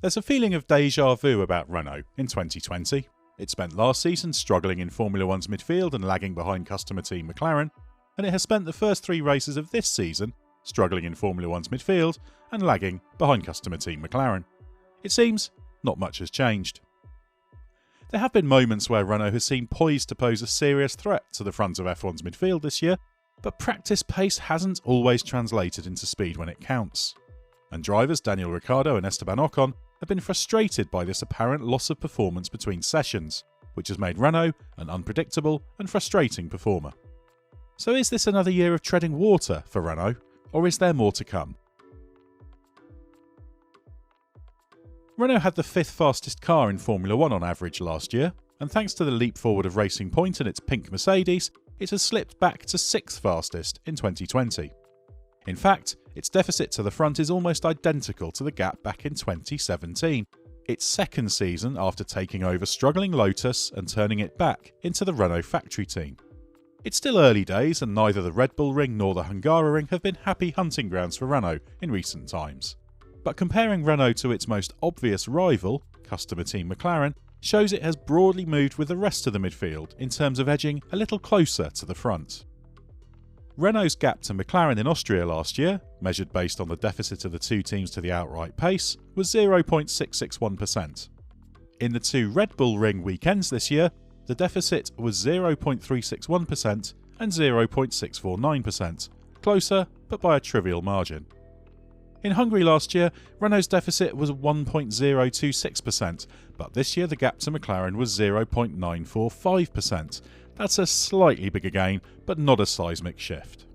There's a feeling of déjà vu about Renault in 2020. It spent last season struggling in Formula One's midfield and lagging behind customer team McLaren, and it has spent the first 3 races of this season struggling in Formula One's midfield and lagging behind customer team McLaren. It seems not much has changed. There have been moments where Renault has seemed poised to pose a serious threat to the front of F1's midfield this year, but practice pace hasn't always translated into speed when it counts. And drivers Daniel Ricciardo and Esteban Ocon have been frustrated by this apparent loss of performance between sessions, which has made Renault an unpredictable and frustrating performer. So is this another year of treading water for Renault, or is there more to come? Renault had the 5th fastest car in Formula 1 on average last year, and thanks to the leap forward of Racing Point and its pink Mercedes, it has slipped back to 6th fastest in 2020. In fact, its deficit to the front is almost identical to the gap back in 2017, its second season after taking over struggling Lotus and turning it back into the Renault factory team. It's still early days, and neither the Red Bull Ring nor the Hungaroring have been happy hunting grounds for Renault in recent times. But comparing Renault to its most obvious rival, customer team McLaren, shows it has broadly moved with the rest of the midfield in terms of edging a little closer to the front. Renault's gap to McLaren in Austria last year, measured based on the deficit of the 2 teams to the outright pace, was 0.661%. In the 2 Red Bull Ring weekends this year, the deficit was 0.361% and 0.649%, closer but by a trivial margin. In Hungary last year, Renault's deficit was 1.026%, but this year the gap to McLaren was 0.945%. That's a slightly bigger gain, but not a seismic shift.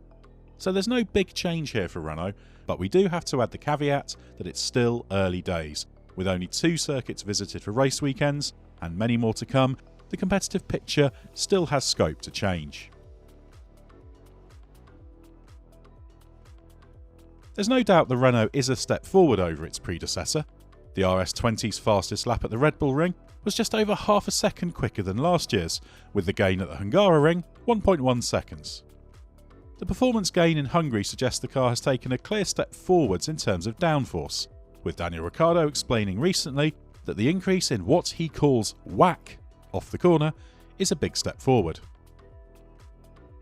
So there's no big change here for Renault, but we do have to add the caveat that it's still early days. With only 2 circuits visited for race weekends, and many more to come, the competitive picture still has scope to change. There's no doubt the Renault is a step forward over its predecessor. The RS20's fastest lap at the Red Bull Ring was just over half a second quicker than last year's, with the gain at the Hungaroring 1.1 seconds. The performance gain in Hungary suggests the car has taken a clear step forwards in terms of downforce, with Daniel Ricciardo explaining recently that the increase in what he calls whack off the corner is a big step forward.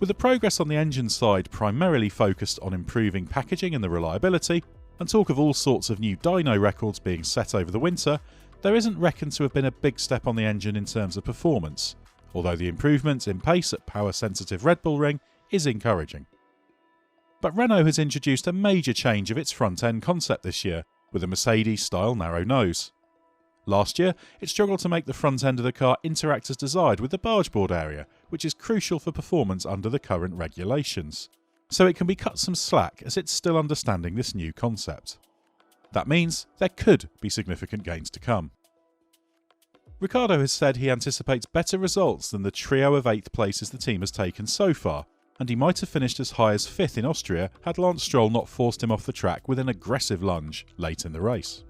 With the progress on the engine side primarily focused on improving packaging and the reliability, and talk of all sorts of new dyno records being set over the winter, there isn't reckoned to have been a big step on the engine in terms of performance, although the improvement in pace at power-sensitive Red Bull Ring is encouraging. But Renault has introduced a major change of its front-end concept this year, with a Mercedes-style narrow nose. Last year, it struggled to make the front end of the car interact as desired with the bargeboard area, which is crucial for performance under the current regulations. So it can be cut some slack as it's still understanding this new concept. That means there could be significant gains to come. Ricciardo has said he anticipates better results than the trio of 8th places the team has taken so far, and he might have finished as high as 5th in Austria had Lance Stroll not forced him off the track with an aggressive lunge late in the race.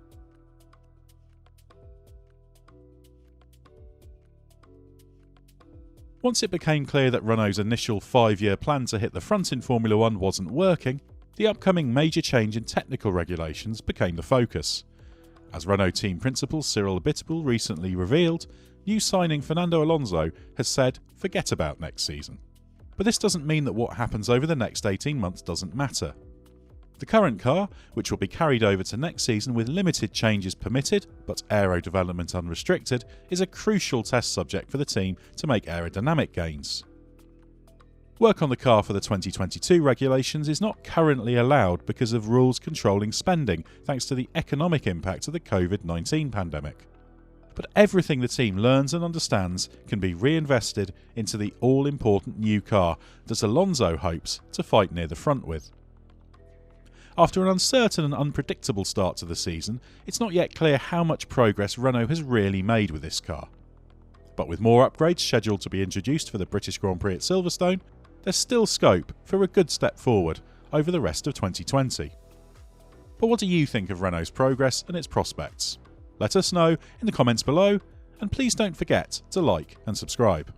Once it became clear that Renault's initial 5-year plan to hit the front in Formula 1 wasn't working, the upcoming major change in technical regulations became the focus. As Renault team principal Cyril Abiteboul recently revealed, new signing Fernando Alonso has said forget about next season. But this doesn't mean that what happens over the next 18 months doesn't matter. The current car, which will be carried over to next season with limited changes permitted but aero development unrestricted, is a crucial test subject for the team to make aerodynamic gains. Work on the car for the 2022 regulations is not currently allowed because of rules controlling spending thanks to the economic impact of the COVID-19 pandemic. But everything the team learns and understands can be reinvested into the all-important new car that Alonso hopes to fight near the front with. After an uncertain and unpredictable start to the season, it's not yet clear how much progress Renault has really made with this car. But with more upgrades scheduled to be introduced for the British Grand Prix at Silverstone, there's still scope for a good step forward over the rest of 2020. But what do you think of Renault's progress and its prospects? Let us know in the comments below, and please don't forget to like and subscribe.